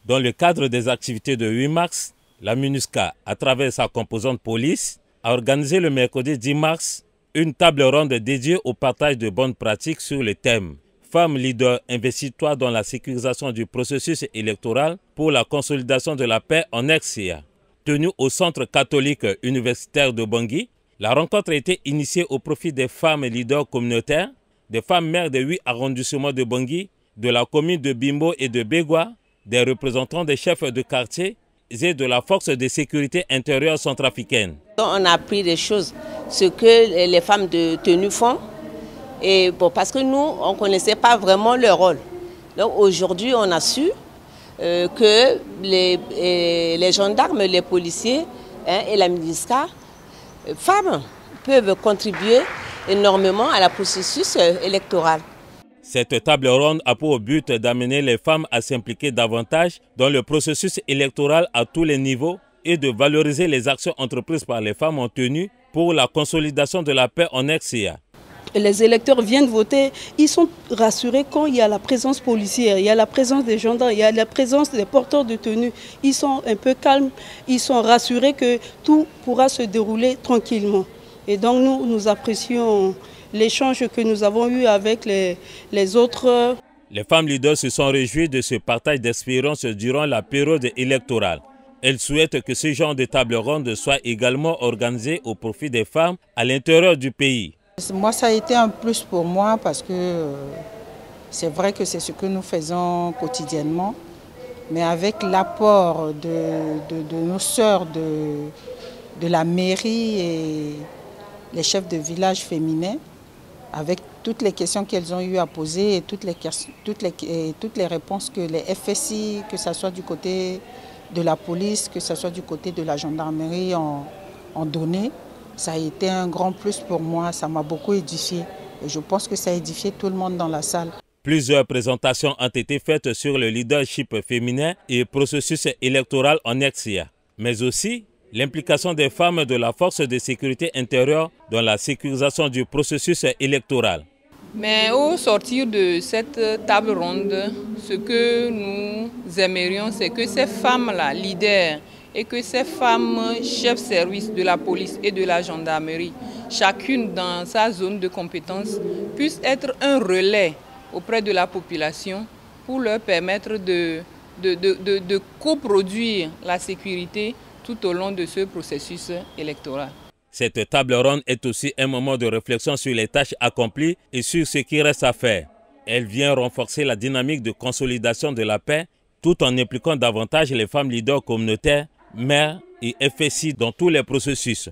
Dans le cadre des activités de 8 mars, la MINUSCA, à travers sa composante police, a organisé le mercredi 10 mars une table ronde dédiée au partage de bonnes pratiques sur le thème « Femmes leaders, investis-toi dans la sécurisation du processus électoral pour la consolidation de la paix en ex-CIA ». Tenue au Centre catholique universitaire de Bangui, la rencontre a été initiée au profit des femmes leaders communautaires, des femmes maires des 8 arrondissements de Bangui, de la commune de Bimbo et de Begwa, des représentants des chefs de quartier et de la force de sécurité intérieure centrafricaine. On a appris des choses, ce que les femmes de tenue font, et bon, parce que nous, on ne connaissait pas vraiment leur rôle. Donc aujourd'hui, on a su que les gendarmes, les policiers et la MINUSCA, femmes, peuvent contribuer énormément à la processus électoral. Cette table ronde a pour but d'amener les femmes à s'impliquer davantage dans le processus électoral à tous les niveaux et de valoriser les actions entreprises par les femmes en tenue pour la consolidation de la paix en ex-CIA. Les électeurs viennent voter, ils sont rassurés quand il y a la présence policière, il y a la présence des gendarmes, il y a la présence des porteurs de tenue. Ils sont un peu calmes, ils sont rassurés que tout pourra se dérouler tranquillement. Et donc nous apprécions l'échange que nous avons eu avec les autres. Les femmes leaders se sont réjouies de ce partage d'expérience durant la période électorale. Elles souhaitent que ce genre de table ronde soit également organisé au profit des femmes à l'intérieur du pays. Moi, ça a été un plus pour moi parce que c'est vrai que c'est ce que nous faisons quotidiennement. Mais avec l'apport de nos sœurs de la mairie et les chefs de village féminins, avec toutes les questions qu'elles ont eu à poser et toutes les réponses que les FSI, que ce soit du côté de la police, que ce soit du côté de la gendarmerie, ont donné, ça a été un grand plus pour moi, ça m'a beaucoup édifié. Et je pense que ça a édifié tout le monde dans la salle. Plusieurs présentations ont été faites sur le leadership féminin et le processus électoral en ex-CIA, mais aussi l'implication des femmes de la force de sécurité intérieure dans la sécurisation du processus électoral. Mais au sortir de cette table ronde, ce que nous aimerions, c'est que ces femmes-là, leaders, et que ces femmes chefs service de la police et de la gendarmerie, chacune dans sa zone de compétence, puissent être un relais auprès de la population pour leur permettre de coproduire la sécurité tout au long de ce processus électoral. Cette table ronde est aussi un moment de réflexion sur les tâches accomplies et sur ce qui reste à faire. Elle vient renforcer la dynamique de consolidation de la paix tout en impliquant davantage les femmes leaders communautaires, maires et FSI dans tous les processus.